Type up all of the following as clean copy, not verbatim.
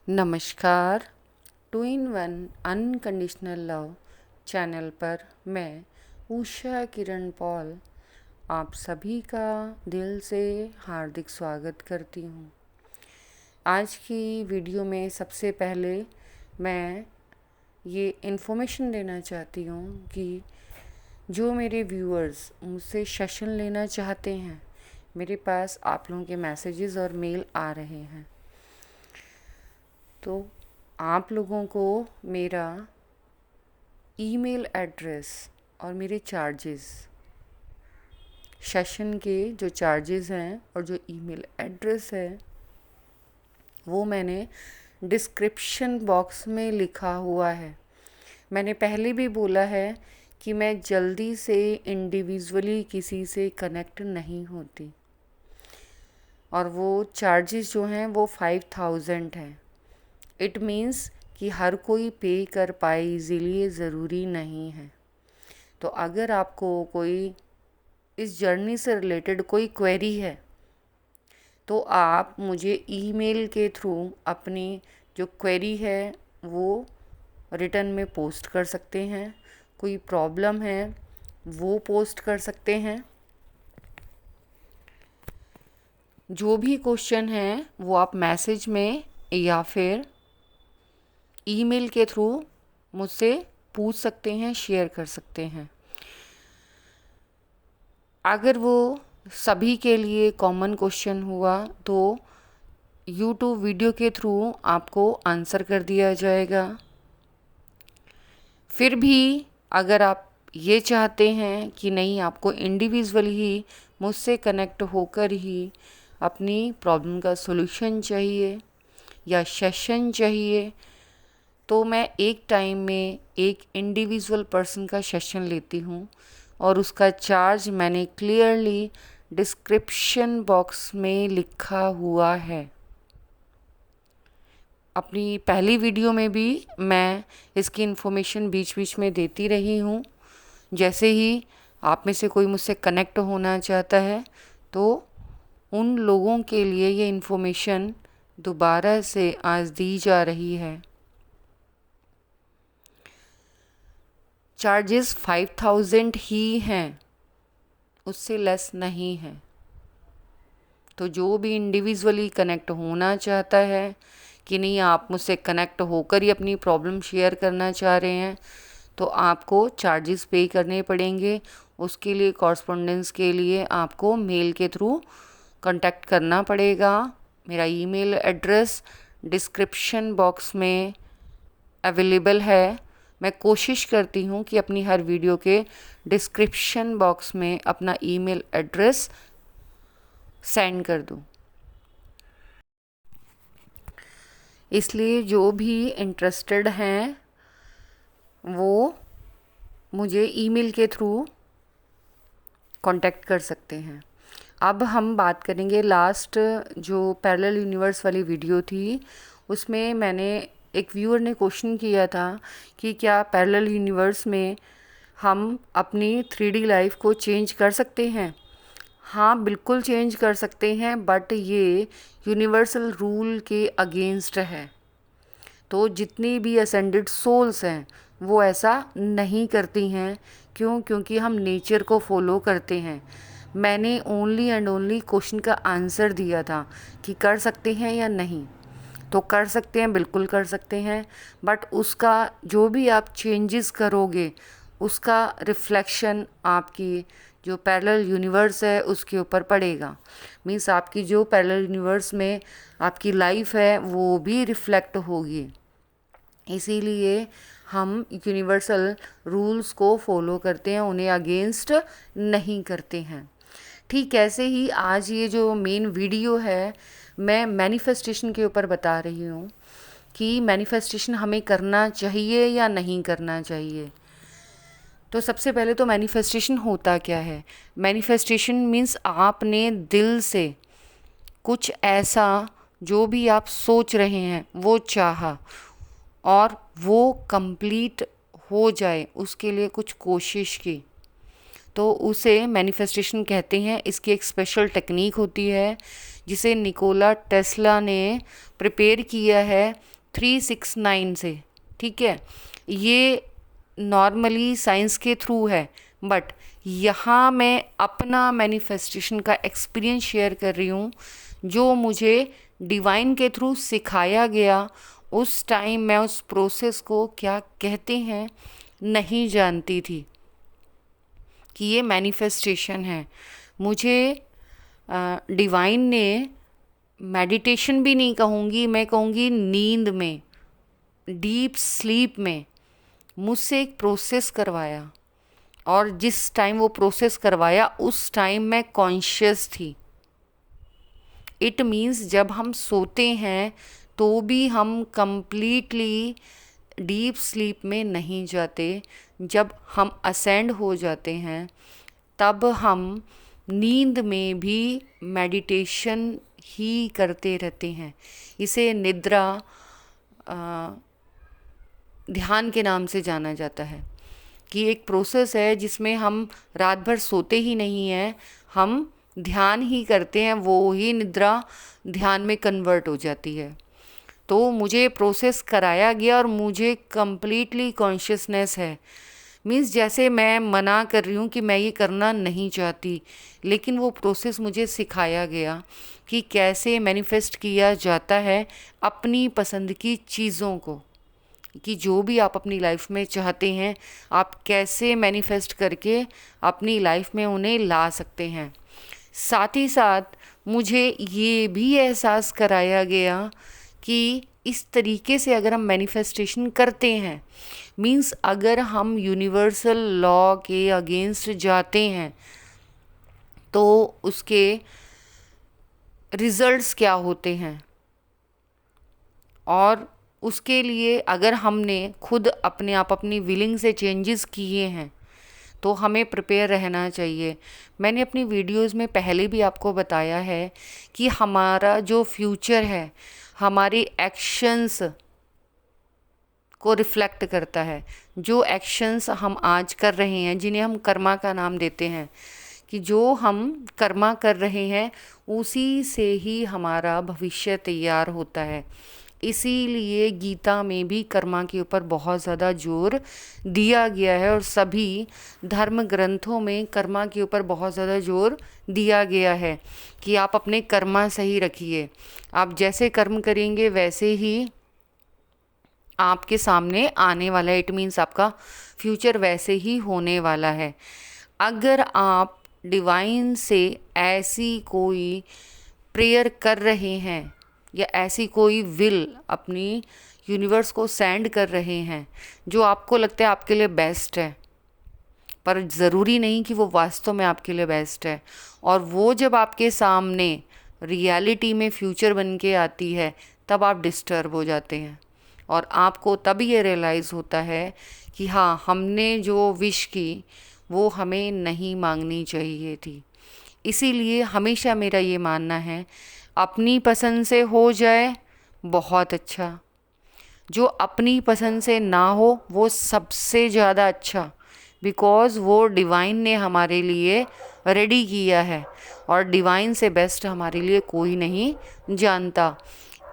नमस्कार। 2 in 1 unconditional love channel पर मैं उषा किरण पॉल आप सभी का दिल से हार्दिक स्वागत करती हूँ। आज की वीडियो में सबसे पहले मैं ये इन्फॉर्मेशन देना चाहती हूँ कि जो मेरे व्यूअर्स मुझसे सेशन लेना चाहते हैं, मेरे पास आप लोगों के मैसेजेस और मेल आ रहे हैं। तो आप लोगों को मेरा ईमेल एड्रेस और मेरे चार्जेस, सेशन के जो चार्जेस हैं और जो ईमेल एड्रेस है वो मैंने डिस्क्रिप्शन बॉक्स में लिखा हुआ है। मैंने पहले भी बोला है कि मैं जल्दी से इंडिविजुअली किसी से कनेक्ट नहीं होती और वो चार्जेस जो हैं वो 5000 हैं। इट मीन्स कि हर कोई पे कर पाए इजीली, ये ज़रूरी नहीं है। तो अगर आपको कोई इस जर्नी से रिलेटेड कोई क्वेरी है तो आप मुझे ईमेल के थ्रू अपनी जो क्वेरी है वो रिटर्न में पोस्ट कर सकते हैं। कोई प्रॉब्लम है वो पोस्ट कर सकते हैं। जो भी क्वेश्चन है वो आप मैसेज में या फिर ईमेल के थ्रू मुझसे पूछ सकते हैं, शेयर कर सकते हैं। अगर वो सभी के लिए कॉमन क्वेश्चन हुआ तो यूट्यूब वीडियो के थ्रू आपको आंसर कर दिया जाएगा। फिर भी अगर आप ये चाहते हैं कि नहीं, आपको इंडिविजुअल ही मुझसे कनेक्ट होकर ही अपनी प्रॉब्लम का सॉल्यूशन चाहिए या सेशन चाहिए, तो मैं एक टाइम में एक इंडिविजुअल पर्सन का सेशन लेती हूँ और उसका चार्ज मैंने क्लियरली डिस्क्रिप्शन बॉक्स में लिखा हुआ है। अपनी पहली वीडियो में भी मैं इसकी इन्फॉर्मेशन बीच बीच में देती रही हूँ। जैसे ही आप में से कोई मुझसे कनेक्ट होना चाहता है तो उन लोगों के लिए ये इन्फॉर्मेशन दोबारा से आज दी जा रही है। चार्जेस 5000 ही हैं, उससे लेस नहीं है। तो जो भी इंडिविजुअली कनेक्ट होना चाहता है कि नहीं, आप मुझसे कनेक्ट होकर ही अपनी प्रॉब्लम शेयर करना चाह रहे हैं, तो आपको चार्जेस पे करने पड़ेंगे। उसके लिए कॉरस्पॉन्डेंस के लिए आपको मेल के थ्रू कांटेक्ट करना पड़ेगा। मेरा ईमेल एड्रेस डिस्क्रिप्शन बॉक्स में अवेलेबल है। मैं कोशिश करती हूँ कि अपनी हर वीडियो के डिस्क्रिप्शन बॉक्स में अपना ईमेल एड्रेस सेंड कर दूँ। इसलिए जो भी इंटरेस्टेड हैं वो मुझे ईमेल के थ्रू कांटेक्ट कर सकते हैं। अब हम बात करेंगे लास्ट जो पैरेलल यूनिवर्स वाली वीडियो थी, उसमें मैंने एक व्यूअर ने क्वेश्चन किया था कि क्या पैरेलल यूनिवर्स में हम अपनी 3D लाइफ को चेंज कर सकते हैं। हाँ, बिल्कुल चेंज कर सकते हैं, बट ये यूनिवर्सल रूल के अगेंस्ट है। तो जितनी भी असेंडेड सोल्स हैं वो ऐसा नहीं करती हैं। क्यों? क्योंकि हम नेचर को फॉलो करते हैं। मैंने ओनली एंड ओनली क्वेश्चन का आंसर दिया था कि कर सकते हैं या नहीं। तो कर सकते हैं, बिल्कुल कर सकते हैं, बट उसका जो भी आप चेंजेस करोगे उसका रिफ्लेक्शन आपकी जो पैरेलल यूनिवर्स है उसके ऊपर पड़ेगा। मीन्स आपकी जो पैरेलल यूनिवर्स में आपकी लाइफ है वो भी रिफ्लेक्ट होगी। इसीलिए हम यूनिवर्सल रूल्स को फॉलो करते हैं, उन्हें अगेंस्ट नहीं करते हैं। ठीक ऐसे ही आज ये जो मेन वीडियो है मैं मैनिफेस्टेशन के ऊपर बता रही हूँ कि मैनिफेस्टेशन हमें करना चाहिए या नहीं करना चाहिए। तो सबसे पहले तो मैनिफेस्टेशन होता क्या है। मैनिफेस्टेशन मीन्स आपने दिल से कुछ ऐसा जो भी आप सोच रहे हैं वो चाहा और वो कंप्लीट हो जाए, उसके लिए कुछ कोशिश की, तो उसे मैनिफेस्टेशन कहते हैं। इसकी एक स्पेशल टेक्निक होती है जिसे निकोला टेस्ला ने प्रिपेयर किया है 369 से, ठीक है। ये नॉर्मली साइंस के थ्रू है, बट यहाँ मैं अपना मैनिफेस्टेशन का एक्सपीरियंस शेयर कर रही हूँ, जो मुझे डिवाइन के थ्रू सिखाया गया। उस टाइम मैं उस प्रोसेस को क्या कहते हैं नहीं जानती थी कि ये मैनिफेस्टेशन है। मुझे डिवाइन ने, मेडिटेशन भी नहीं कहूँगी, मैं कहूँगी नींद में, डीप स्लीप में मुझसे एक प्रोसेस करवाया, और जिस टाइम वो प्रोसेस करवाया उस टाइम मैं कॉन्शियस थी। इट मीन्स जब हम सोते हैं तो भी हम कंप्लीटली डीप स्लीप में नहीं जाते। जब हम असेंड हो जाते हैं तब हम नींद में भी मेडिटेशन ही करते रहते हैं। इसे निद्रा ध्यान के नाम से जाना जाता है, कि एक प्रोसेस है जिसमें हम रात भर सोते ही नहीं हैं, हम ध्यान ही करते हैं, वो ही निद्रा ध्यान में कन्वर्ट हो जाती है। तो मुझे प्रोसेस कराया गया और मुझे कंप्लीटली कॉन्शियसनेस है। मीन्स जैसे मैं मना कर रही हूँ कि मैं ये करना नहीं चाहती, लेकिन वो प्रोसेस मुझे सिखाया गया कि कैसे मैनिफेस्ट किया जाता है अपनी पसंद की चीज़ों को, कि जो भी आप अपनी लाइफ में चाहते हैं आप कैसे मैनिफेस्ट करके अपनी लाइफ में उन्हें ला सकते हैं। साथ ही साथ मुझे ये भी एहसास कराया गया कि इस तरीके से अगर हम मैनिफेस्टेशन करते हैं, मीन्स अगर हम यूनिवर्सल लॉ के अगेंस्ट जाते हैं तो उसके रिजल्ट्स क्या होते हैं, और उसके लिए अगर हमने खुद अपने आप अपनी विलिंग से चेंजेस किए हैं तो हमें प्रिपेयर रहना चाहिए। मैंने अपनी वीडियोस में पहले भी आपको बताया है कि हमारा जो फ्यूचर है हमारी एक्शंस को रिफ्लेक्ट करता है। जो एक्शंस हम आज कर रहे हैं, जिन्हें हम कर्मा का नाम देते हैं, कि जो हम कर्मा कर रहे हैं उसी से ही हमारा भविष्य तैयार होता है। इसीलिए गीता में भी कर्मा के ऊपर बहुत ज़्यादा जोर दिया गया है, और सभी धर्म ग्रंथों में कर्मा के ऊपर बहुत ज़्यादा जोर दिया गया है कि आप अपने कर्मा सही रखिए। आप जैसे कर्म करेंगे वैसे ही आपके सामने आने वाला है। इट मीन्स आपका फ्यूचर वैसे ही होने वाला है। अगर आप डिवाइन से ऐसी कोई प्रेयर कर रहे हैं या ऐसी कोई विल अपनी यूनिवर्स को सेंड कर रहे हैं जो आपको लगता है आपके लिए बेस्ट है, पर ज़रूरी नहीं कि वो वास्तव में आपके लिए बेस्ट है, और वो जब आपके सामने रियलिटी में फ्यूचर बन के आती है तब आप डिस्टर्ब हो जाते हैं, और आपको तब ये रियलाइज़ होता है कि हाँ, हमने जो विश की वो हमें नहीं मांगनी चाहिए थी। इसीलिए हमेशा मेरा ये मानना है, अपनी पसंद से हो जाए बहुत अच्छा, जो अपनी पसंद से ना हो वो सबसे ज़्यादा अच्छा, बिकॉज़ वो डिवाइन ने हमारे लिए रेडी किया है, और डिवाइन से बेस्ट हमारे लिए कोई नहीं जानता।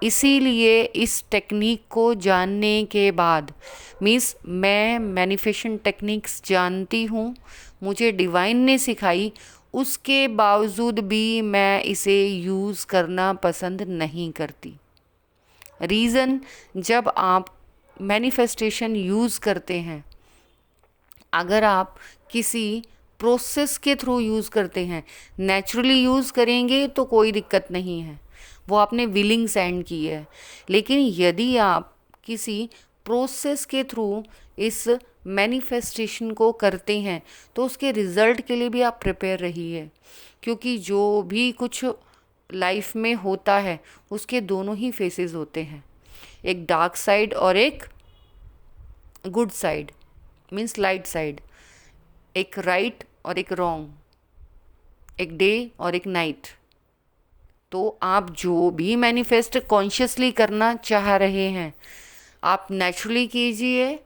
इसीलिए इस टेक्निक को जानने के बाद, मीन्स मैं मैनिफेस्टेशन टेक्निक्स जानती हूँ, मुझे डिवाइन ने सिखाई, उसके बावजूद भी मैं इसे यूज़ करना पसंद नहीं करती। रीज़न, जब आप मैनिफेस्टेशन यूज़ करते हैं, अगर आप किसी प्रोसेस के थ्रू यूज़ करते हैं, नेचुरली यूज़ करेंगे तो कोई दिक्कत नहीं है, वो आपने विलिंग सेंड की है। लेकिन यदि आप किसी प्रोसेस के थ्रू इस मैनिफेस्टेशन को करते हैं तो उसके रिज़ल्ट के लिए भी आप प्रिपेयर रहिए, क्योंकि जो भी कुछ लाइफ में होता है उसके दोनों ही फेसेस होते हैं, एक डार्क साइड और एक good side, means light side, एक राइट और एक रॉन्ग, एक डे और एक नाइट। तो आप जो भी मैनिफेस्ट कॉन्शियसली करना चाह रहे हैं आप नेचुरली कीजिए,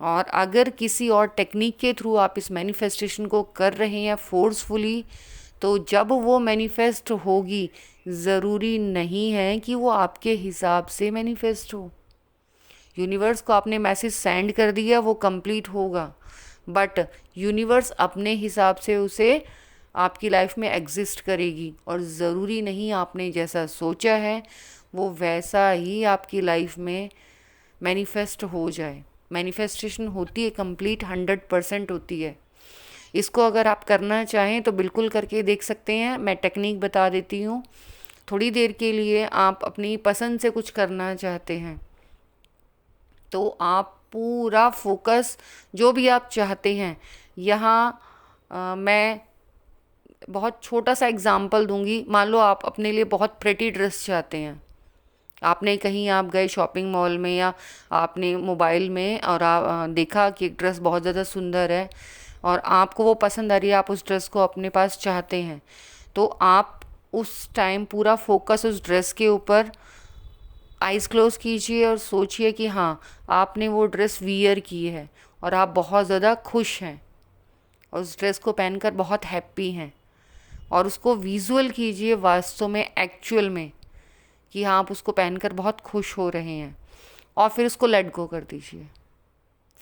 और अगर किसी और टेक्निक के थ्रू आप इस मैनिफेस्टेशन को कर रहे हैं फोर्सफुली, तो जब वो मैनिफेस्ट होगी ज़रूरी नहीं है कि वो आपके हिसाब से मैनिफेस्ट हो। यूनिवर्स को आपने मैसेज सेंड कर दिया, वो कंप्लीट होगा, बट यूनिवर्स अपने हिसाब से उसे आपकी लाइफ में एग्जिस्ट करेगी, और ज़रूरी नहीं आपने जैसा सोचा है वो वैसा ही आपकी लाइफ में मैनिफेस्ट हो जाए। मैनिफेस्टेशन होती है कंप्लीट 100% होती है। इसको अगर आप करना चाहें तो बिल्कुल करके देख सकते हैं। मैं टेक्निक बता देती हूँ। थोड़ी देर के लिए आप अपनी पसंद से कुछ करना चाहते हैं तो आप पूरा फोकस जो भी आप चाहते हैं, यहाँ मैं बहुत छोटा सा एग्जांपल दूंगी। मान लो आप अपने लिए बहुत प्रेटी ड्रेस चाहते हैं, आपने कहीं आप गए शॉपिंग मॉल में या आपने मोबाइल में और आप देखा कि एक ड्रेस बहुत ज़्यादा सुंदर है और आपको वो पसंद आ रही है, आप उस ड्रेस को अपने पास चाहते हैं, तो आप उस टाइम पूरा फोकस उस ड्रेस के ऊपर, आइज़ क्लोज कीजिए और सोचिए कि हाँ आपने वो ड्रेस वियर की है और आप बहुत ज़्यादा खुश हैं और उस ड्रेस को पहनकर बहुत हैप्पी हैं, और उसको विजुअल कीजिए वास्तव में, एक्चुअल में, कि हाँ आप उसको पहनकर बहुत खुश हो रहे हैं, और फिर उसको लेट गो कर दीजिए।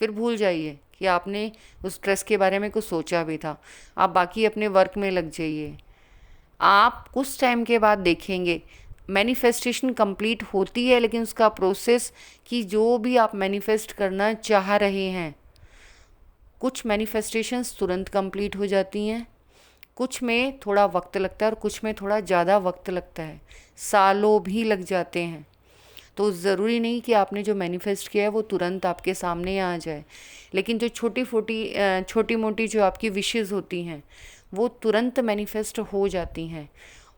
फिर भूल जाइए कि आपने उस ड्रेस के बारे में कुछ सोचा भी था। आप बाकी अपने वर्क में लग जाइए। आप कुछ टाइम के बाद देखेंगे मैनिफेस्टेशन कंप्लीट होती है, लेकिन उसका प्रोसेस कि जो भी आप मैनिफेस्ट करना चाह रहे हैं, कुछ मैनिफेस्टेशंस तुरंत कंप्लीट हो जाती हैं, कुछ में थोड़ा वक्त लगता है और कुछ में थोड़ा ज़्यादा वक्त लगता है, सालों भी लग जाते हैं। तो ज़रूरी नहीं कि आपने जो मैनिफेस्ट किया है वो तुरंत आपके सामने आ जाए, लेकिन जो छोटी मोटी जो आपकी विशेज़ होती हैं वो तुरंत मैनिफेस्ट हो जाती हैं।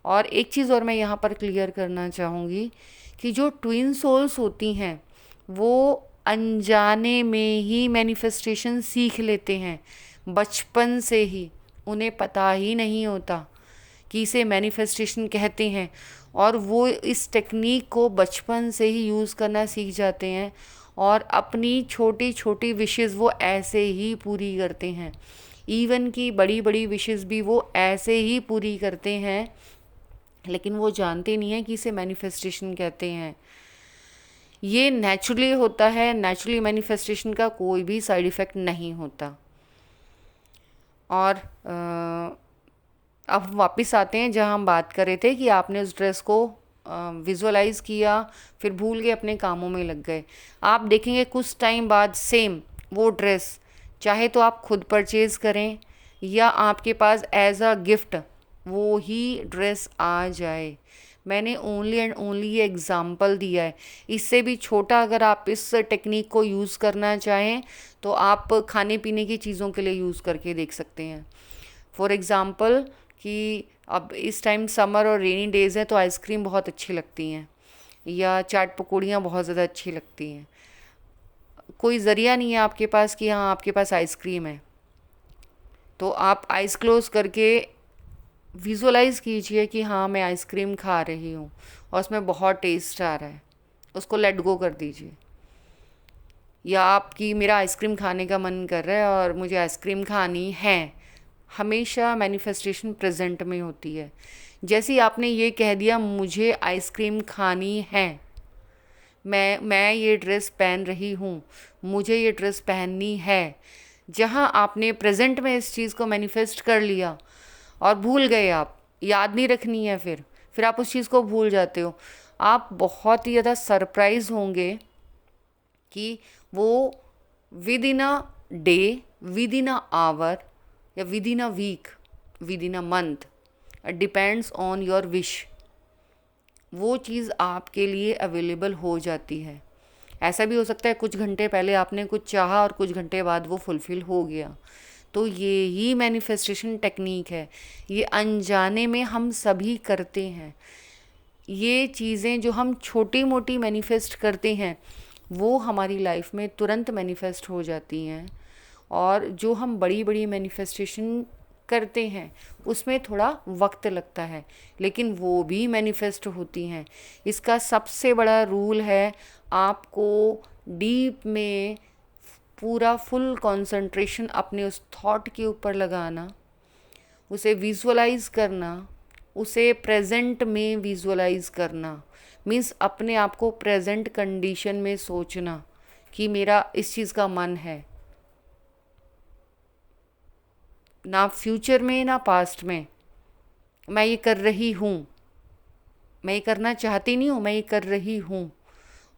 और एक चीज़ और मैं यहाँ पर क्लियर करना चाहूँगी कि जो ट्विन सोल्स होती हैं वो अनजाने में ही मैनिफेस्टेशन सीख लेते हैं, बचपन से ही उन्हें पता ही नहीं होता कि इसे मैनिफेस्टेशन कहते हैं, और वो इस टेक्निक को बचपन से ही यूज़ करना सीख जाते हैं और अपनी छोटी छोटी विशेज़ वो ऐसे ही पूरी करते हैं। इवन की बड़ी बड़ी विशेज़ भी वो ऐसे ही पूरी करते हैं, लेकिन वो जानते नहीं हैं कि इसे मैनिफेस्टेशन कहते हैं। ये नेचुरली होता है, नेचुरली मैनिफेस्टेशन का कोई भी साइड इफ़ेक्ट नहीं होता। और अब वापस आते हैं जहाँ हम बात कर रहे थे कि आपने उस ड्रेस को विजुअलाइज़ किया, फिर भूल के अपने कामों में लग गए। आप देखेंगे कुछ टाइम बाद सेम वो ड्रेस, चाहे तो आप खुद परचेज़ करें या आपके पास एज अ गिफ्ट वो ही ड्रेस आ जाए। मैंने ओनली एंड ओनली ये एग्ज़ाम्पल दिया है। इससे भी छोटा अगर आप इस टेक्निक को यूज़ करना चाहें तो आप खाने पीने की चीज़ों के लिए यूज़ करके देख सकते हैं। फॉर एग्ज़ाम्पल कि अब इस टाइम समर और रेनी डेज़ हैं तो आइसक्रीम बहुत अच्छी लगती हैं या चाट पकौड़ियाँ बहुत ज़्यादा अच्छी लगती हैं। कोई ज़रिया नहीं है आपके पास कि हाँ आपके पास आइसक्रीम है, तो आप आइज़ क्लोज़ करके विजुअलाइज़ कीजिए कि हाँ मैं आइसक्रीम खा रही हूँ और उसमें बहुत टेस्ट आ रहा है, उसको लेट गो कर दीजिए। या आपकी मेरा आइसक्रीम खाने का मन कर रहा है और मुझे आइसक्रीम खानी है, हमेशा मैनिफेस्टेशन प्रेजेंट में होती है। जैसे ही आपने ये कह दिया मुझे आइसक्रीम खानी है, मैं ये ड्रेस पहन रही हूँ, मुझे ये ड्रेस पहननी है, जहाँ आपने प्रेजेंट में इस चीज़ को मैनिफेस्ट कर लिया और भूल गए, आप याद नहीं रखनी है, फिर आप उस चीज़ को भूल जाते हो, आप बहुत ही ज़्यादा सरप्राइज होंगे कि वो within a day, within a hour या within a week, within a month, depends on your wish, वो चीज़ आपके लिए अवेलेबल हो जाती है। ऐसा भी हो सकता है कुछ घंटे पहले आपने कुछ चाहा और कुछ घंटे बाद वो फुलफ़िल हो गया। तो ये ही मैनिफेस्टेशन टेक्निक है, ये अनजाने में हम सभी करते हैं। ये चीज़ें जो हम छोटी मोटी मैनिफेस्ट करते हैं वो हमारी लाइफ में तुरंत मैनिफेस्ट हो जाती हैं, और जो हम बड़ी बड़ी मैनिफेस्टेशन करते हैं उसमें थोड़ा वक्त लगता है, लेकिन वो भी मैनिफेस्ट होती हैं। इसका सबसे बड़ा रूल है आपको डीप में पूरा फुल कंसंट्रेशन अपने उस थॉट के ऊपर लगाना, उसे विजुअलाइज़ करना, उसे प्रेजेंट में विजुअलाइज़ करना, मीन्स अपने आप को प्रेजेंट कंडीशन में सोचना कि मेरा इस चीज़ का मन है, ना फ्यूचर में ना पास्ट में, मैं ये कर रही हूँ, मैं ये करना चाहती नहीं हूँ, मैं ये कर रही हूँ।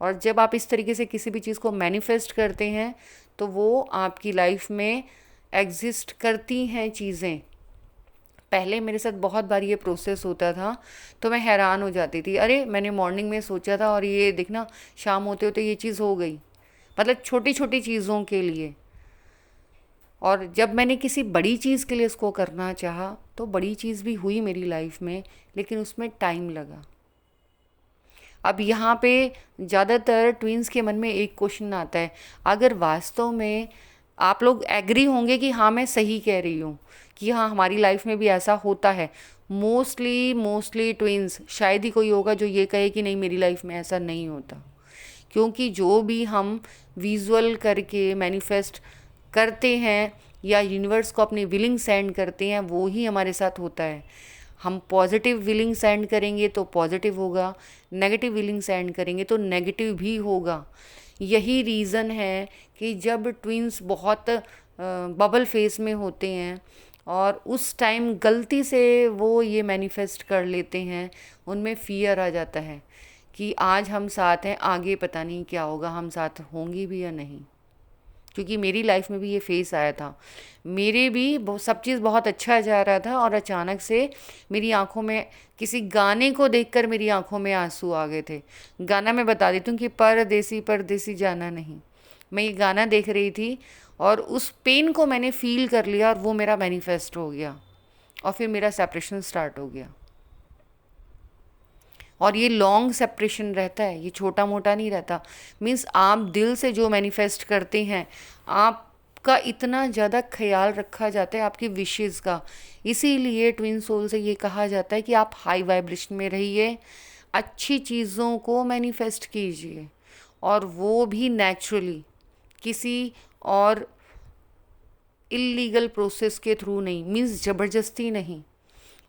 और जब आप इस तरीके से किसी भी चीज़ को मैनिफेस्ट करते हैं तो वो आपकी लाइफ में एग्जिस्ट करती हैं चीज़ें। पहले मेरे साथ बहुत बार ये प्रोसेस होता था तो मैं हैरान हो जाती थी, अरे मैंने मॉर्निंग में सोचा था और ये देखना शाम होते होते ये चीज़ हो गई। मतलब छोटी छोटी चीज़ों के लिए। और जब मैंने किसी बड़ी चीज़ के लिए इसको करना चाहा तो बड़ी चीज़ भी हुई मेरी लाइफ में, लेकिन उसमें टाइम लगा। अब यहाँ पे ज़्यादातर ट्विंस के मन में एक क्वेश्चन आता है, अगर वास्तव में आप लोग एग्री होंगे कि हाँ मैं सही कह रही हूँ कि हाँ हमारी लाइफ में भी ऐसा होता है। मोस्टली ट्विंस शायद ही कोई होगा जो ये कहे कि नहीं मेरी लाइफ में ऐसा नहीं होता। क्योंकि जो भी हम विजुअल करके मैनिफेस्ट करते हैं या यूनिवर्स को अपनी विलिंग सेंड करते हैं वो ही हमारे साथ होता है। हम पॉजिटिव विलिंग सेंड करेंगे तो पॉजिटिव होगा, नेगेटिव विलिंग सेंड करेंगे तो नेगेटिव भी होगा। यही रीज़न है कि जब ट्विंस बहुत बबल फेस में होते हैं और उस टाइम गलती से वो ये मैनिफेस्ट कर लेते हैं, उनमें फियर आ जाता है कि आज हम साथ हैं, आगे पता नहीं क्या होगा, हम साथ होंगे भी या नहीं। क्योंकि मेरी लाइफ में भी ये फेस आया था, मेरे भी सब चीज़ बहुत अच्छा जा रहा था और अचानक से मेरी आंखों में किसी गाने को देखकर मेरी आंखों में आंसू आ गए थे। गाना मैं बता देती हूँ कि परदेसी परदेसी जाना नहीं। मैं ये गाना देख रही थी और उस पेन को मैंने फील कर लिया और वो मेरा मैनिफेस्ट हो गया और फिर मेरा सेपरेशन स्टार्ट हो गया। और ये लॉन्ग सेपरेशन रहता है, ये छोटा मोटा नहीं रहता। मीन्स आप दिल से जो मैनिफेस्ट करते हैं आपका इतना ज़्यादा ख्याल रखा जाता है आपकी विशेज़ का। इसीलिए ट्विन सोल से ये कहा जाता है कि आप हाई वाइब्रेशन में रहिए, अच्छी चीज़ों को मैनिफेस्ट कीजिए और वो भी नेचुरली, किसी और इलीगल प्रोसेस के थ्रू नहीं, मीन्स ज़बरदस्ती नहीं।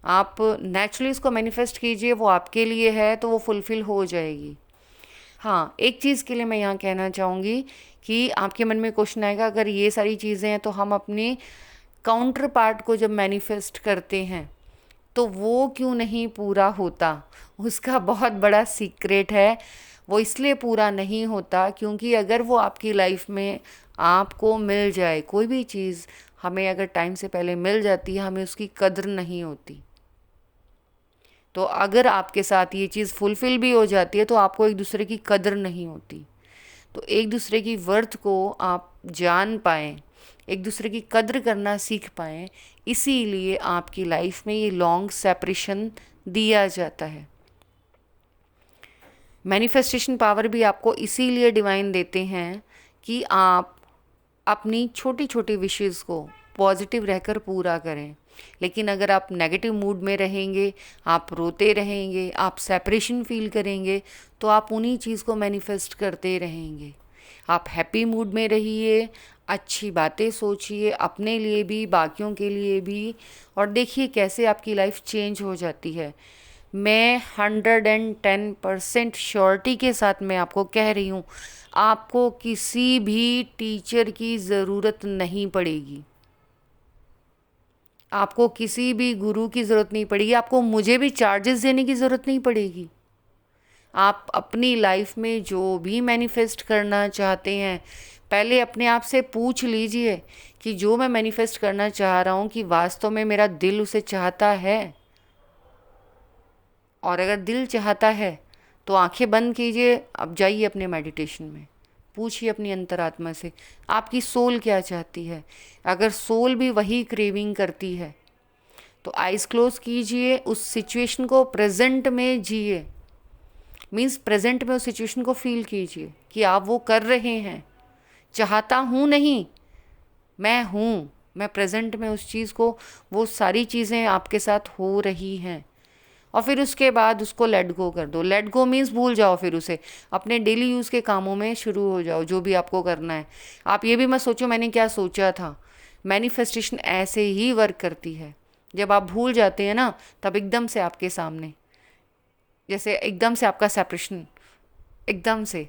आप नेचुरली इसको मैनिफेस्ट कीजिए, वो आपके लिए है तो वो फुलफ़िल हो जाएगी। हाँ, एक चीज़ के लिए मैं यहाँ कहना चाहूँगी कि आपके मन में क्वेश्चन आएगा, अगर ये सारी चीज़ें हैं तो हम अपने काउंटर पार्ट को जब मैनिफेस्ट करते हैं तो वो क्यों नहीं पूरा होता। उसका बहुत बड़ा सीक्रेट है, वो इसलिए पूरा नहीं होता क्योंकि अगर वो आपकी लाइफ में आपको मिल जाए, कोई भी चीज़ हमें अगर टाइम से पहले मिल जाती है, हमें उसकी कद्र नहीं होती। तो अगर आपके साथ ये चीज़ फुलफ़िल भी हो जाती है तो आपको एक दूसरे की कद्र नहीं होती। तो एक दूसरे की वर्थ को आप जान पाएँ, एक दूसरे की कद्र करना सीख पाएँ, इसीलिए आपकी लाइफ में ये लॉन्ग सेपरेशन दिया जाता है। मैनिफेस्टेशन पावर भी आपको इसीलिए डिवाइन देते हैं कि आप अपनी छोटी छोटी विशेज़ को पॉजिटिव रहकर पूरा करें। लेकिन अगर आप नेगेटिव मूड में रहेंगे, आप रोते रहेंगे, आप सेपरेशन फील करेंगे तो आप उन्हीं चीज़ को मैनिफेस्ट करते रहेंगे। आप हैप्पी मूड में रहिए, अच्छी बातें सोचिए अपने लिए भी बाकियों के लिए भी, और देखिए कैसे आपकी लाइफ चेंज हो जाती है। मैं 110% श्योरिटी के साथ मैं आपको कह रही हूँ, आपको किसी भी टीचर की ज़रूरत नहीं पड़ेगी, आपको किसी भी गुरु की ज़रूरत नहीं पड़ेगी, आपको मुझे भी चार्जेस देने की ज़रूरत नहीं पड़ेगी। आप अपनी लाइफ में जो भी मैनिफेस्ट करना चाहते हैं पहले अपने आप से पूछ लीजिए कि जो मैं मैनिफेस्ट करना चाह रहा हूँ कि वास्तव में मेरा दिल उसे चाहता है। और अगर दिल चाहता है तो आंखें बंद कीजिए, अब जाइए अपने मेडिटेशन में, पूछिए अपनी अंतरात्मा से आपकी सोल क्या चाहती है। अगर सोल भी वही क्रेविंग करती है तो आइज़ क्लोज कीजिए, उस सिचुएशन को प्रेजेंट में जिए। मीन्स प्रेजेंट में उस सिचुएशन को फील कीजिए कि आप वो कर रहे हैं। चाहता हूँ नहीं, मैं हूँ, मैं प्रेजेंट में उस चीज़ को, वो सारी चीज़ें आपके साथ हो रही हैं। और फिर उसके बाद उसको लेट गो कर दो। लेट गो मीन्स भूल जाओ, फिर उसे अपने डेली यूज़ के कामों में शुरू हो जाओ जो भी आपको करना है। आप ये भी मत सोचो मैंने क्या सोचा था। मैनिफेस्टेशन ऐसे ही वर्क करती है, जब आप भूल जाते हैं ना तब एकदम से आपके सामने, जैसे एकदम से आपका सेपरेशन, एकदम से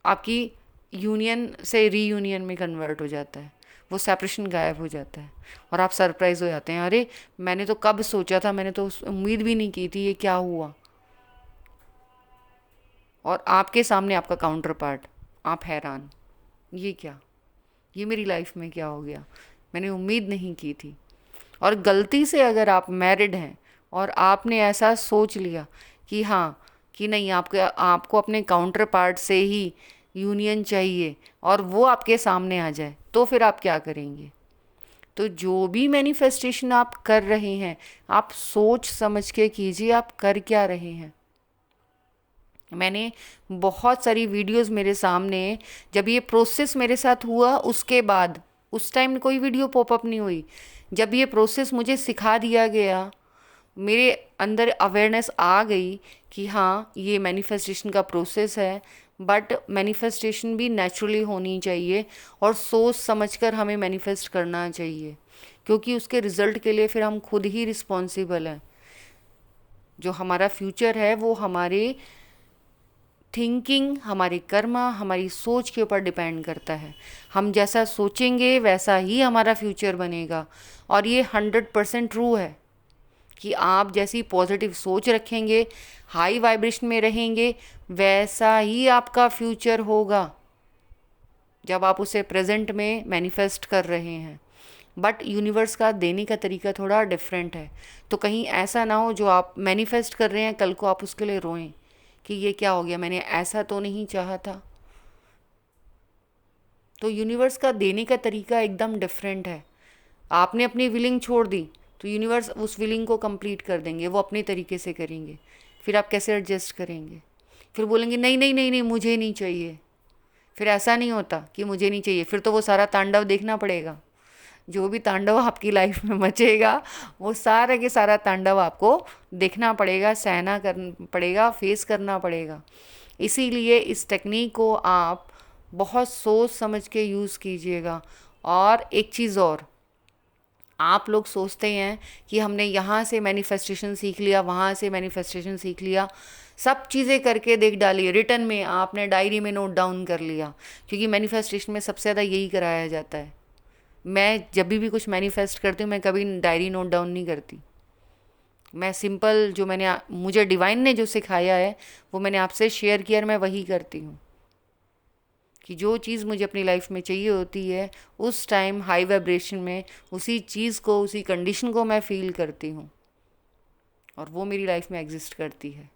आपकी यूनियन से रीयूनियन में कन्वर्ट हो जाता है, वो सेपरेशन गायब हो जाता है और आप सरप्राइज हो जाते हैं, अरे मैंने तो कब सोचा था, मैंने तो उम्मीद भी नहीं की थी, ये क्या हुआ। और आपके सामने आपका काउंटर पार्ट, आप हैरान, ये क्या, ये मेरी लाइफ में क्या हो गया, मैंने उम्मीद नहीं की थी। और गलती से अगर आप मैरिड हैं और आपने ऐसा सोच लिया कि हाँ, कि नहीं, आपके आपको अपने काउंटर पार्ट से ही यूनियन चाहिए और वो आपके सामने आ जाए, तो फिर आप क्या करेंगे। तो जो भी मैनिफेस्टेशन आप कर रहे हैं, आप सोच समझ के कीजिए आप कर क्या रहे हैं। मैंने बहुत सारी वीडियोस मेरे सामने, जब ये प्रोसेस मेरे साथ हुआ उसके बाद, उस टाइम कोई वीडियो पॉपअप नहीं हुई, जब ये प्रोसेस मुझे सिखा दिया गया, मेरे अंदर अवेयरनेस आ गई कि हाँ ये मैनिफेस्टेशन का प्रोसेस है, बट मैनिफेस्टेशन भी नेचुरली होनी चाहिए और सोच समझकर हमें मैनिफेस्ट करना चाहिए, क्योंकि उसके रिज़ल्ट के लिए फिर हम खुद ही रिस्पॉन्सिबल हैं। जो हमारा फ्यूचर है वो हमारे थिंकिंग, हमारी कर्मा, हमारी सोच के ऊपर डिपेंड करता है। हम जैसा सोचेंगे वैसा ही हमारा फ्यूचर बनेगा। और ये 100% ट्रू है कि आप जैसी पॉजिटिव सोच रखेंगे, हाई वाइब्रेशन में रहेंगे, वैसा ही आपका फ्यूचर होगा जब आप उसे प्रेजेंट में मैनिफेस्ट कर रहे हैं। बट यूनिवर्स का देने का तरीका थोड़ा डिफरेंट है। तो कहीं ऐसा ना हो जो आप मैनिफेस्ट कर रहे हैं कल को आप उसके लिए रोएं कि ये क्या हो गया, मैंने ऐसा तो नहीं चाहा था। तो यूनिवर्स का देने का तरीका एकदम डिफरेंट है। आपने अपनी विलिंग छोड़ दी तो यूनिवर्स उस विलिंग को कंप्लीट कर देंगे, वो अपने तरीके से करेंगे। फिर आप कैसे एडजस्ट करेंगे, फिर बोलेंगे नहीं नहीं नहीं नहीं मुझे नहीं चाहिए। फिर ऐसा नहीं होता कि मुझे नहीं चाहिए, फिर तो वो सारा तांडव देखना पड़ेगा। जो भी तांडव आपकी लाइफ में मचेगा वो सारा के सारा तांडव आपको देखना पड़ेगा, सहना कर पड़ेगा, फेस करना पड़ेगा। इसीलिए इस टेक्निक को आप बहुत सोच समझ के यूज़ कीजिएगा। और एक चीज़ और, आप लोग सोचते हैं कि हमने यहाँ से मैनिफेस्टेशन सीख लिया, वहाँ से मैनिफेस्टेशन सीख लिया, सब चीज़ें करके देख डाली, रिटर्न में आपने डायरी में नोट डाउन कर लिया, क्योंकि मैनिफेस्टेशन में सबसे ज़्यादा यही कराया जाता है। मैं जब भी कुछ मैनिफेस्ट करती हूँ मैं कभी डायरी नोट डाउन नहीं करती। मैं सिंपल जो मुझे डिवाइन ने जो सिखाया है वो मैंने आपसे शेयर किया और मैं वही करती हूँ कि जो चीज़ मुझे अपनी लाइफ में चाहिए होती है उस टाइम हाई वाइब्रेशन में उसी चीज़ को, उसी कंडीशन को मैं फील करती हूँ और वो मेरी लाइफ में एग्जिस्ट करती है।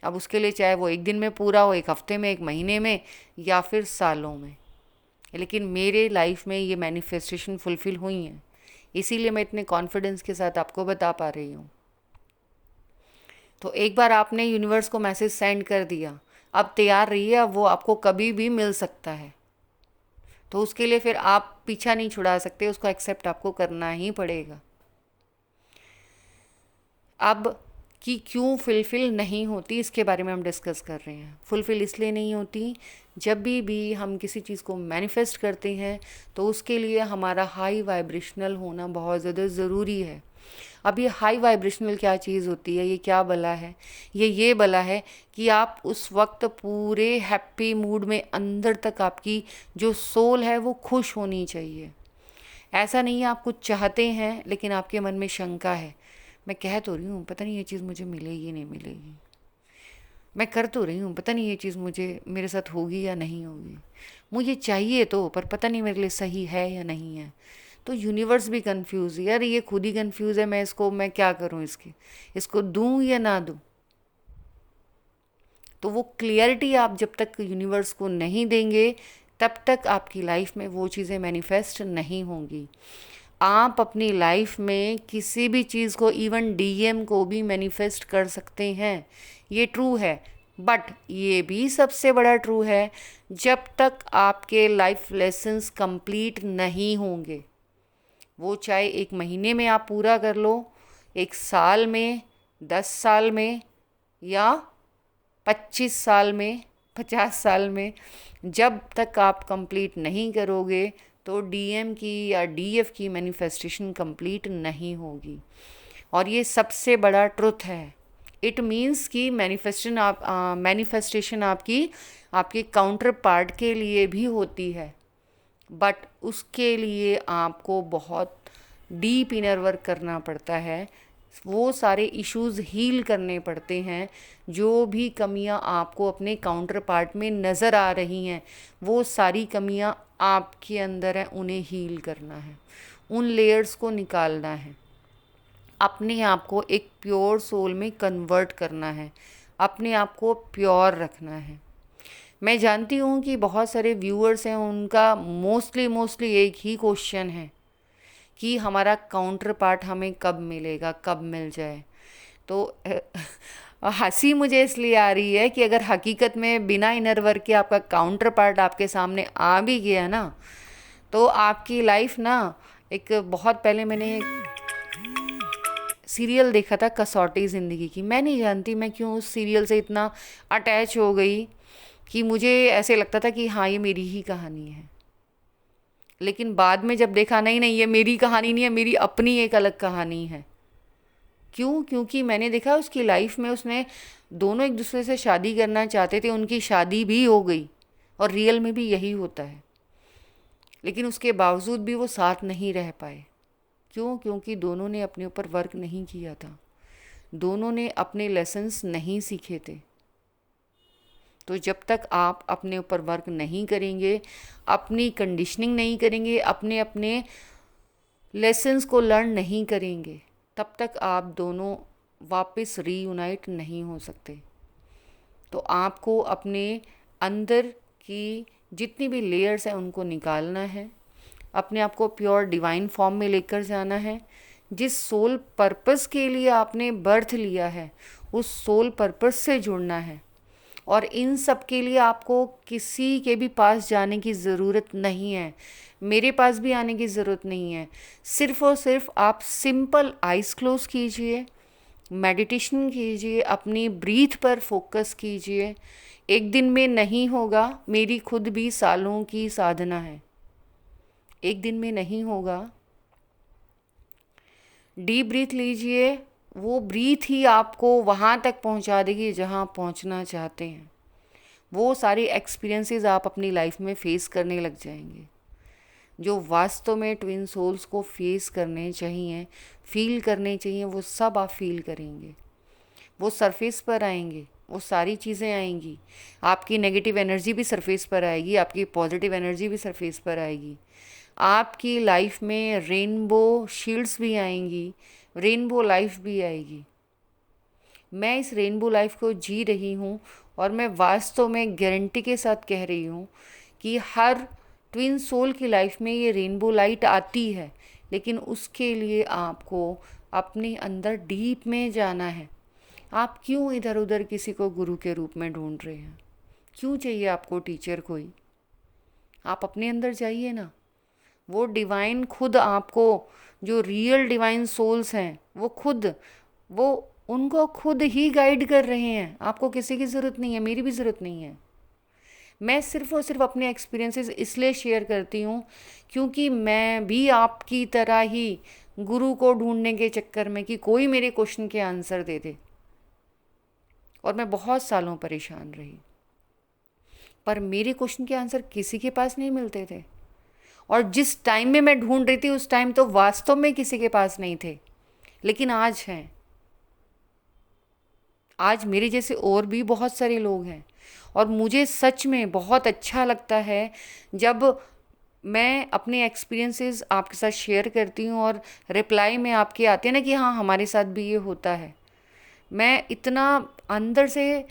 अब उसके लिए चाहे वो एक दिन में पूरा हो, एक हफ्ते में, एक महीने में या फिर सालों में, लेकिन मेरे लाइफ में ये मैनिफेस्टेशन फुलफ़िल हुई हैं। इसीलिए मैं इतने कॉन्फिडेंस के साथ आपको बता पा रही हूँ। तो एक बार आपने यूनिवर्स को मैसेज सेंड कर दिया, अब तैयार रहिए, अब वो आपको कभी भी मिल सकता है। तो उसके लिए फिर आप पीछा नहीं छुड़ा सकते, उसको एक्सेप्ट आपको करना ही पड़ेगा। अब कि क्यों फुलफ़िल नहीं होती इसके बारे में हम डिस्कस कर रहे हैं। फुलफ़िल इसलिए नहीं होती, जब भी हम किसी चीज़ को मैनिफेस्ट करते हैं तो उसके लिए हमारा हाई वाइब्रेशनल होना बहुत ज़्यादा ज़रूरी है। अब ये हाई वाइब्रेशनल क्या चीज़ होती है, ये क्या बला है, ये बला है कि आप उस वक्त पूरे हैप्पी मूड में, अंदर तक आपकी जो सोल है वो खुश होनी चाहिए। ऐसा नहीं है आप कुछ चाहते हैं लेकिन आपके मन में शंका है, मैं कह तो रही हूँ पता नहीं ये चीज़ मुझे मिलेगी नहीं मिलेगी, मैं कर तो रही हूँ पता नहीं ये चीज़ मुझे मेरे साथ होगी या नहीं होगी, मुझे चाहिए तो पर पता नहीं मेरे लिए सही है या नहीं है। तो यूनिवर्स भी कंफ्यूज है, यार ये खुद ही कंफ्यूज है, मैं क्या करूँ, इसको दूँ या ना दूँ। तो वो क्लियरिटी आप जब तक यूनिवर्स को नहीं देंगे तब तक आपकी लाइफ में वो चीज़ें मैनिफेस्ट नहीं होंगी। आप अपनी लाइफ में किसी भी चीज़ को, इवन डीएम को भी मैनिफेस्ट कर सकते हैं, ये ट्रू है। बट ये भी सबसे बड़ा ट्रू है, जब तक आपके लाइफ लेसन्स कंप्लीट नहीं होंगे, वो चाहे एक महीने में आप पूरा कर लो, एक साल में, 10 साल में या 25 साल में, 50 साल में, जब तक आप कंप्लीट नहीं करोगे तो डीएम की या डीएफ की मैनिफेस्टेशन कंप्लीट नहीं होगी। और ये सबसे बड़ा ट्रुथ है, इट मीन्स कि मैनिफेस्टेशन आपकी आपके काउंटर पार्ट के लिए भी होती है, बट उसके लिए आपको बहुत डीप इनर वर्क करना पड़ता है। वो सारे इश्यूज हील करने पड़ते हैं। जो भी कमियां आपको अपने काउंटर पार्ट में नज़र आ रही हैं, वो सारी कमियां आपके अंदर हैं, उन्हें हील करना है, उन लेयर्स को निकालना है, अपने आप को एक प्योर सोल में कन्वर्ट करना है, अपने आप को प्योर रखना है। मैं जानती हूँ कि बहुत सारे व्यूअर्स हैं, उनका मोस्टली एक ही क्वेश्चन है कि हमारा काउंटर पार्ट हमें कब मिलेगा, कब मिल जाए। तो हंसी मुझे इसलिए आ रही है कि अगर हकीकत में बिना इनर वर्क के आपका काउंटर पार्ट आपके सामने आ भी गया ना, तो आपकी लाइफ ना, एक बहुत पहले मैंने सीरियल देखा था कसौटी ज़िंदगी की। मैं नहीं जानती मैं क्यों उस सीरियल से इतना अटैच हो गई कि मुझे ऐसे लगता था कि हाँ ये मेरी ही कहानी है। लेकिन बाद में जब देखा, नहीं नहीं ये मेरी कहानी नहीं है, मेरी अपनी एक अलग कहानी है। क्यों? क्योंकि मैंने देखा उसकी लाइफ में उसने दोनों एक दूसरे से शादी करना चाहते थे, उनकी शादी भी हो गई और रियल में भी यही होता है, लेकिन उसके बावजूद भी वो साथ नहीं रह पाए। क्यों? क्योंकि दोनों ने अपने ऊपर वर्क नहीं किया था, दोनों ने अपने लेसन्स नहीं सीखे थे। तो जब तक आप अपने ऊपर वर्क नहीं करेंगे, अपनी कंडीशनिंग नहीं करेंगे, अपने अपने लेसन्स को लर्न नहीं करेंगे, तब तक आप दोनों वापस रीयूनाइट नहीं हो सकते। तो आपको अपने अंदर की जितनी भी लेयर्स हैं उनको निकालना है, अपने आप को प्योर डिवाइन फॉर्म में लेकर जाना है। जिस सोल पर्पस के लिए आपने बर्थ लिया है, उस सोल पर्पस से जुड़ना है। और इन सब के लिए आपको किसी के भी पास जाने की ज़रूरत नहीं है, मेरे पास भी आने की ज़रूरत नहीं है। सिर्फ़ और सिर्फ आप सिंपल आइज़ क्लोज कीजिए, मेडिटेशन कीजिए, अपनी ब्रीथ पर फोकस कीजिए। एक दिन में नहीं होगा, मेरी खुद भी सालों की साधना है, एक दिन में नहीं होगा। डीप ब्रीथ लीजिए, वो ब्रीथ ही आपको वहाँ तक पहुँचा देगी जहाँ पहुँचना चाहते हैं। वो सारे एक्सपीरियंसेस आप अपनी लाइफ में फेस करने लग जाएंगे, जो वास्तव में ट्विन सोल्स को फेस करने चाहिए, फील करने चाहिए, वो सब आप फील करेंगे। वो सरफेस पर आएंगे, वो सारी चीज़ें आएंगी। आपकी नेगेटिव एनर्जी भी सरफेस पर आएगी, आपकी पॉजिटिव एनर्जी भी सरफेस पर आएगी। आपकी लाइफ में रेनबो शील्ड्स भी आएंगी, रेनबो लाइफ भी आएगी। मैं इस रेनबो लाइफ को जी रही हूँ और मैं वास्तव में गारंटी के साथ कह रही हूँ कि हर ट्विन सोल की लाइफ में ये रेनबो लाइट आती है, लेकिन उसके लिए आपको अपने अंदर डीप में जाना है। आप क्यों इधर उधर किसी को गुरु के रूप में ढूंढ रहे हैं? क्यों चाहिए आपको टीचर कोई? आप अपने अंदर जाइए ना। वो डिवाइन खुद आपको, जो रियल डिवाइन सोल्स हैं, वो उनको खुद ही गाइड कर रहे हैं। आपको किसी की ज़रूरत नहीं है, मेरी भी ज़रूरत नहीं है। मैं सिर्फ़ और सिर्फ अपने एक्सपीरियंसेस इसलिए शेयर करती हूँ क्योंकि मैं भी आपकी तरह ही गुरु को ढूंढने के चक्कर में कि कोई मेरे क्वेश्चन के आंसर दे दे, और मैं बहुत सालों परेशान रही, पर मेरे क्वेश्चन के आंसर किसी के पास नहीं मिलते थे। और जिस टाइम में मैं ढूंढ रही थी उस टाइम तो वास्तव में किसी के पास नहीं थे, लेकिन आज हैं। आज मेरे जैसे और भी बहुत सारे लोग हैं, और मुझे सच में बहुत अच्छा लगता है जब मैं अपने एक्सपीरियंसेस आपके साथ शेयर करती हूँ और रिप्लाई में आपके आते हैं ना कि हाँ हमारे साथ भी ये होता है। मैं इतना अंदर से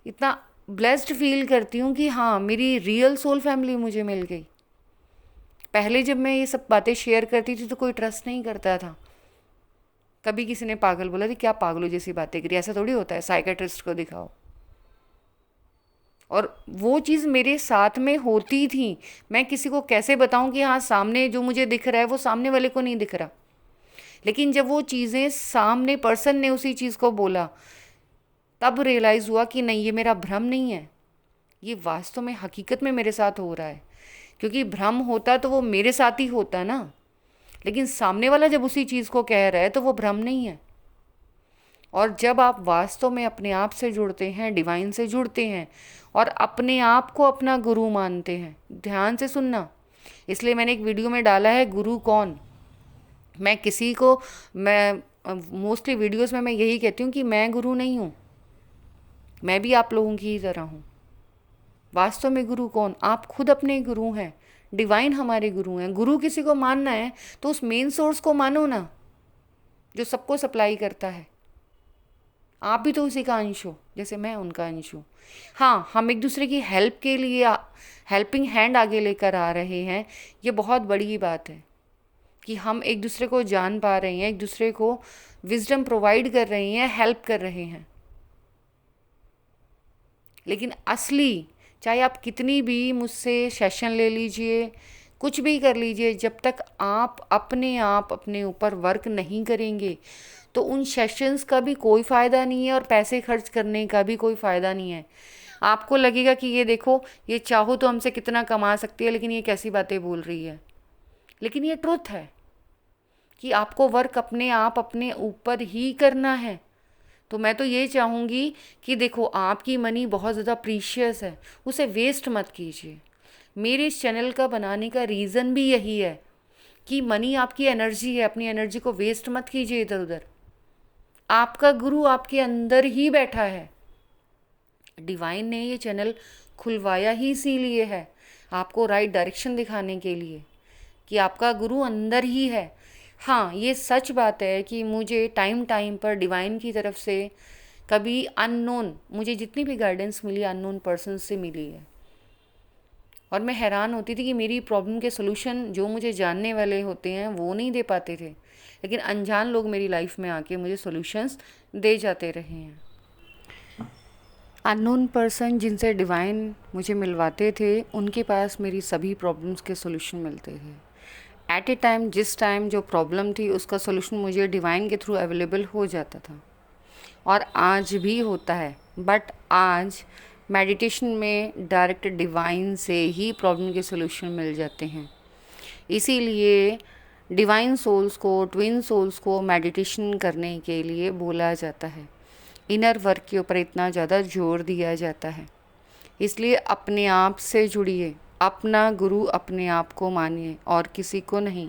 इतना ब्लेस्ड फील करती हूँ कि हाँ मेरी रियल सोल फैमिली मुझे मिल गई। पहले जब मैं ये सब बातें शेयर करती थी तो कोई ट्रस्ट नहीं करता था। कभी किसी ने पागल बोला थी, क्या पागलों जैसी बातें करी, ऐसा थोड़ी होता है, साइकेट्रिस्ट को दिखाओ। और वो चीज़ मेरे साथ में होती थी। मैं किसी को कैसे बताऊं कि हाँ सामने जो मुझे दिख रहा है वो सामने वाले को नहीं दिख रहा, लेकिन जब वो चीज़ें सामने पर्सन ने उसी चीज़ को बोला तब रियलाइज़ हुआ कि नहीं ये मेरा भ्रम नहीं है, ये वास्तव में हकीकत में मेरे साथ हो रहा है। क्योंकि भ्रम होता तो वो मेरे साथ ही होता ना, लेकिन सामने वाला जब उसी चीज़ को कह रहा है तो वो भ्रम नहीं है। और जब आप वास्तव में अपने आप से जुड़ते हैं, डिवाइन से जुड़ते हैं और अपने आप को अपना गुरु मानते हैं, ध्यान से सुनना, इसलिए मैंने एक वीडियो में डाला है गुरु कौन। मैं किसी को, मैं मोस्टली वीडियोस में मैं यही कहती हूँ कि मैं गुरु नहीं हूँ, मैं भी आप लोगों की ही तरह हूँ। वास्तव में गुरु कौन? आप खुद अपने गुरु हैं, डिवाइन हमारे गुरु हैं। गुरु किसी को मानना है तो उस मेन सोर्स को मानो ना, जो सबको सप्लाई करता है। आप भी तो उसी का अंश हो, जैसे मैं उनका अंश हूँ। हाँ, हम एक दूसरे की हेल्प के लिए हेल्पिंग हैंड आगे लेकर आ रहे हैं, ये बहुत बड़ी बात है कि हम एक दूसरे को जान पा रहे हैं, एक दूसरे को विजडम प्रोवाइड कर रहे हैं, हेल्प कर रहे हैं। लेकिन असली, चाहे आप कितनी भी मुझसे सेशन ले लीजिए, कुछ भी कर लीजिए, जब तक आप अपने ऊपर वर्क नहीं करेंगे तो उन सेशंस का भी कोई फ़ायदा नहीं है और पैसे खर्च करने का भी कोई फ़ायदा नहीं है। आपको लगेगा कि ये देखो, ये चाहो तो हमसे कितना कमा सकती है, लेकिन ये कैसी बातें बोल रही है। लेकिन ये ट्रुथ है कि आपको वर्क अपने आप अपने ऊपर ही करना है। तो मैं तो ये चाहूँगी कि देखो, आपकी मनी बहुत ज़्यादा प्रीशियस है, उसे वेस्ट मत कीजिए। मेरे इस चैनल का बनाने का रीज़न भी यही है कि मनी आपकी एनर्जी है, अपनी एनर्जी को वेस्ट मत कीजिए इधर उधर। आपका गुरु आपके अंदर ही बैठा है। डिवाइन ने ये चैनल खुलवाया ही इसीलिए है, आपको राइट डायरेक्शन दिखाने के लिए, कि आपका गुरु अंदर ही है। हाँ, ये सच बात है कि मुझे टाइम टाइम पर डिवाइन की तरफ से कभी अननोन, मुझे जितनी भी गाइडेंस मिली अननोन पर्सन से मिली है, और मैं हैरान होती थी कि मेरी प्रॉब्लम के सोल्यूशन जो मुझे जानने वाले होते हैं वो नहीं दे पाते थे, लेकिन अनजान लोग मेरी लाइफ में आके मुझे सॉल्यूशंस दे जाते रहे हैं। अननोन पर्सन जिनसे डिवाइन मुझे मिलवाते थे, उनके पास मेरी सभी प्रॉब्लम्स के सॉल्यूशन मिलते थे। एट ए टाइम, जिस टाइम जो प्रॉब्लम थी उसका सॉल्यूशन मुझे डिवाइन के थ्रू अवेलेबल हो जाता था, और आज भी होता है। बट आज मेडिटेशन में डायरेक्ट डिवाइन से ही प्रॉब्लम के सॉल्यूशन मिल जाते हैं। इसीलिए डिवाइन सोल्स को, ट्विन सोल्स को मेडिटेशन करने के लिए बोला जाता है, इनर वर्क के ऊपर इतना ज़्यादा जोर दिया जाता है। इसलिए अपने आप से जुड़िए, अपना गुरु अपने आप को मानिए और किसी को नहीं।